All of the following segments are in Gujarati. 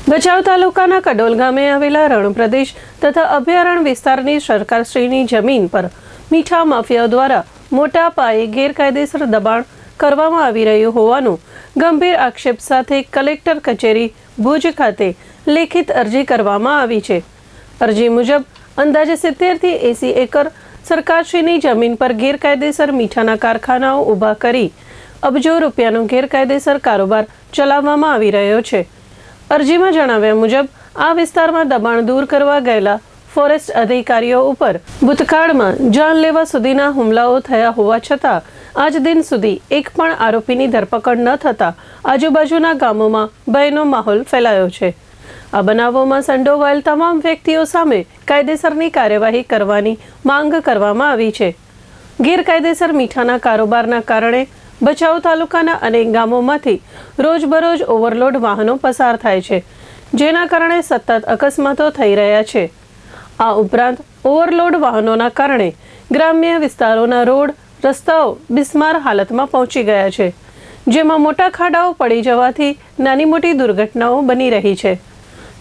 ભચાઉ તાલુકાના કડોલ ગામે આવેલા રણ પ્રદેશ તથા અભયારણ્ય વિસ્તારની સરકારશ્રીની જમીન પર મીઠા માફિયાઓ દ્વારા મોટા પાયે ગેરકાયદેસર દબાણ કરવામાં આવી રહ્યું હોવાનું ગંભીર આક્ષેપ સાથે કલેક્ટર કચેરી ભુજ ખાતે લેખિત અરજી કરવામાં આવી છે। અરજી મુજબ અંદાજે 70 થી 80 એકર સરકારશ્રીની જમીન પર ગેરકાયદેસર મીઠાના કારખાનાઓ ઊભા કરી અબજો રૂપિયાનો ગેરકાયદેસર કારોબાર ચલાવવામાં આવી રહ્યો છે। અરજીમાં જણાવ્યા મુજબ આ વિસ્તારમાં દબાણ દૂર કરવા ગયેલા ફોરેસ્ટ અધિકારીઓ ઉપર ભૂતકાળમાં જાનલેવા સુધીના હુમલાઓ થયા હોવા છતાં આજ દિન સુધી એક પણ આરોપીની ધરપકડ ન થતા આજુબાજુના ગામોમાં ભયનો માહોલ ફેલાયો છે। આ બનાવોમાં સંડોવાયેલ તમામ વ્યક્તિઓ સામે કાયદેસરની કાર્યવાહી કરવાની માંગ કરવામાં આવી છે। ગેરકાયદેસર મીઠાના કારોબારના કારણે ભચાઉ તાલુકાના અનેક ગામોમાંથી રોજબરોજ ઓવરલોડ વાહનો પસાર થાય છે, જેના કારણે સતત અકસ્માતો થઈ રહ્યા છે। આ ઉપરાંત ઓવરલોડ વાહનોના કારણે ગ્રામ્ય વિસ્તારોના રોડ રસ્તાઓ બિસ્માર હાલતમાં પહોંચી ગયા છે, જેમાં મોટા ખાડાઓ પડી જવાથી નાની મોટી દુર્ઘટનાઓ બની રહી છે।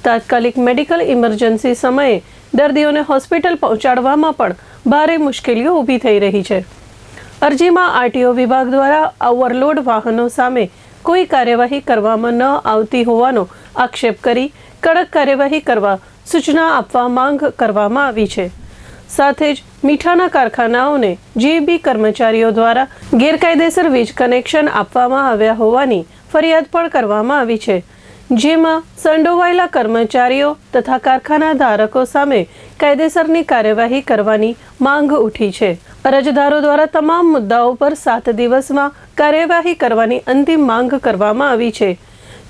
તાત્કાલિક મેડિકલ ઇમરજન્સી સમયે દર્દીઓને હોસ્પિટલ પહોંચાડવામાં પણ ભારે મુશ્કેલીઓ ઊભી થઈ રહી છે। અરજીમાં આરટીઓ વિભાગ દ્વારા ઓવરલોડ વાહનો સામે કોઈ કાર્યવાહી કરવામાં ન આવતી હોવાનો આક્ષેપ કરી કડક કાર્યવાહી કરવા સૂચના આપવા માંગ કરવામાં આવી છે। સાથે જ મીઠાના કારખાનાઓને જીબી કર્મચારીઓ દ્વારા ગેરકાયદેસર વીજ કનેક્શન આપવામાં આવ્યા હોવાની ફરિયાદ પણ કરવામાં આવી છે, જેમાં સંડોવાયેલા કર્મચારીઓ તથા કારખાના ધારકો સામે કાયદેસરની કાર્યવાહી કરવાની માંગ ઉઠી છે। અરજદારો દ્વારા તમામ મુદ્દાઓ પર 7 દિવસમાં કાર્યવાહી કરવાની અંતિમ માંગ કરવામાં આવી છે।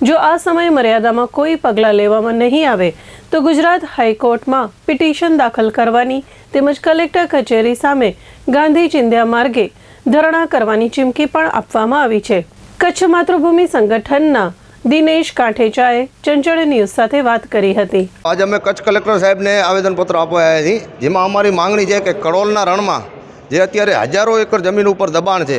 જો આ સમય મર્યાદામાં કોઈ પગલાં લેવામાં નહીં આવે તો ગુજરાત હાઈકોર્ટમાં પિટિશન દાખલ કરવાની તેમજ કલેક્ટર કચેરી સામે ગાંધી ચિંધ્યા માર્ગે ધરણા કરવાની ચીમકી પણ આપવામાં આવી છે। કચ્છ માતૃભૂમિ સંગઠનના દિનેશ કાંઠેચાએ ચંચળ ન્યૂઝ સાથે વાત કરી હતી। આજે અમે કચ્છ કલેક્ટર સાહેબને આવેદનપત્ર આપવા આવ્યા છીએ, જેમાં અમારી માંગણી છે કે કડોલના રણમાં જે અત્યારે હજારો એકર જમીન ઉપર દબાણ છે,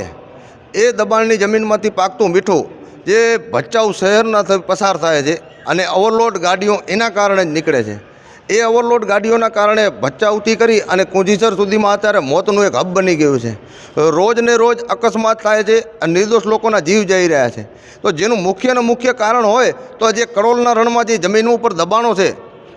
એ દબાણની જમીનમાંથી પાકતું મીઠું જે ભચાઉ શહેરના પસાર થાય છે અને ઓવરલોડ ગાડીઓ એના કારણે જ નીકળે છે। એ ઓવરલોડ ગાડીઓના કારણે ભચાઉથી કરી અને કુંજીસર સુધીમાં અત્યારે મોતનું એક હબ બની ગયું છે। રોજ ને રોજ અકસ્માત થાય છે અને નિર્દોષ લોકોના જીવ જઈ રહ્યા છે। તો જેનું મુખ્ય કારણ હોય તો જે કડોલના રણમાં જે જમીનો ઉપર દબાણો છે,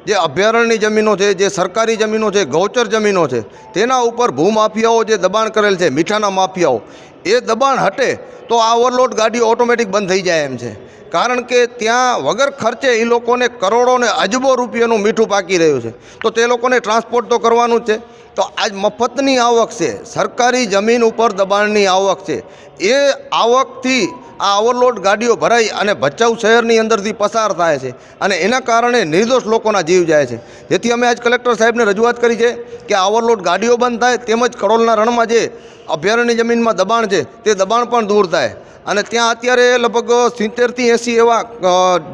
જે અભયારણ્યની જમીનો છે, જે સરકારી જમીનો છે, ગૌચર જમીનો છે, તેના ઉપર ભૂમાફિયાઓ જે દબાણ કરેલ છે, મીઠાના માફિયાઓ, એ દબાણ હટે તો આ ઓવરલોડ ગાડીઓ ઓટોમેટિક બંધ થઈ જાય એમ છે। કારણ કે ત્યાં વગર ખર્ચે એ લોકોને કરોડો ને અજબો રૂપિયાનું મીઠું પાકી રહ્યું છે, તો તે લોકોને ટ્રાન્સપોર્ટ તો કરવાનું જ છે। તો આજ મફતની આવક છે, સરકારી જમીન ઉપર દબાણની આવક છે, એ આવકથી આ ઓવરલોડ ગાડીઓ ભરાઈ અને ભચાઉ શહેરની અંદરથી પસાર થાય છે અને એના કારણે નિર્દોષ લોકોના જીવ જાય છે। જેથી અમે આજ કલેક્ટર સાહેબને રજૂઆત કરી છે કે આ ઓવરલોડ ગાડીઓ બંધ થાય, તેમજ કડોલના રણમાં જે અભયારણ્ય જમીનમાં દબાણ છે તે દબાણ પણ દૂર થાય। અને ત્યાં અત્યારે લગભગ 70 થી 80 એવા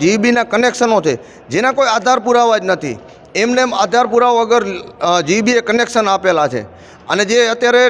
જીબીના કનેક્શનો છે, જેના કોઈ આધાર પુરાવા જ નથી। એમને આધાર પુરાવા વગર જીબીએ કનેક્શન આપેલા છે। અને જે અત્યારે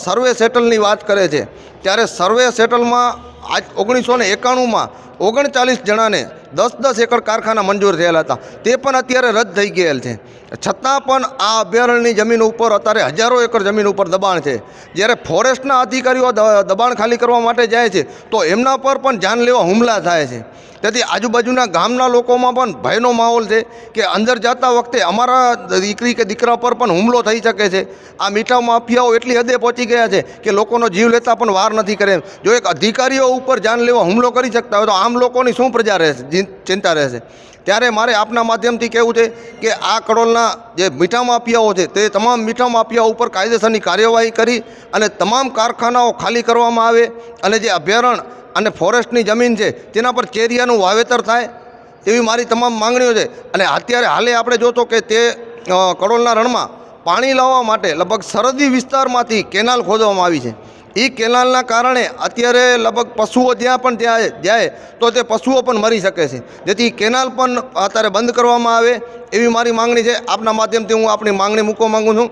સર્વે સેટલની વાત કરે છે, ત્યારે સર્વે સેટલમાં આજ 1991માં 39 જણાને 10-10 એકર કારખાના મંજૂર થયેલા હતા, તે પણ અત્યારે રદ થઈ ગયેલ છે। છતાં પણ આ અભયારણ્યની જમીન ઉપર અત્યારે હજારો એકર જમીન ઉપર દબાણ છે। જ્યારે ફોરેસ્ટના અધિકારીઓ દબાણ ખાલી કરવા માટે જાય છે તો એમના પર પણ જાનલેવા હુમલા થાય છે। તેથી આજુબાજુના ગામના લોકોમાં પણ ભયનો માહોલ છે કે અંદર જતા વખતે અમારા દીકરી કે દીકરા પર પણ હુમલો થઈ શકે છે। આ મીઠા માફિયાઓ એટલી હદે પહોંચી ગયા છે કે લોકોનો જીવ લેતા પણ વાર નથી કરે। જો એક અધિકારીઓ ઉપર જાનલેવા હુમલો કરી શકતા હોય તો આમ લોકોની શું પ્રજા રહેશે, ચિંતા રહેશે। ત્યારે મારે આપના માધ્યમથી કહેવું છે કે આ કડોલના જે મીઠા માફિયાઓ છે તે તમામ મીઠા માફિયાઓ ઉપર કાયદેસરની કાર્યવાહી કરી અને તમામ કારખાનાઓ ખાલી કરવામાં આવે અને જે અભયારણ્ય અને ફોરેસ્ટની જમીન છે તેના પર કેરિયાનું વાવેતર થાય, એવી મારી તમામ માંગણીઓ છે। અને અત્યારે હાલે આપણે જોતો કે તે કડોલના રણમાં પાણી લાવવા માટે લગભગ સરહદી વિસ્તારમાંથી કેનાલ ખોદવામાં આવી છે। એ કેનાલના કારણે અત્યારે લગભગ પશુઓ જ્યાં પણ જાય તો તે પશુઓ પણ મરી શકે છે। જેથી કેનાલ પણ અત્યારે બંધ કરવામાં આવે એવી મારી માંગણી છે। આપના માધ્યમથી હું આપણી માંગણી મૂકવા માગું છું।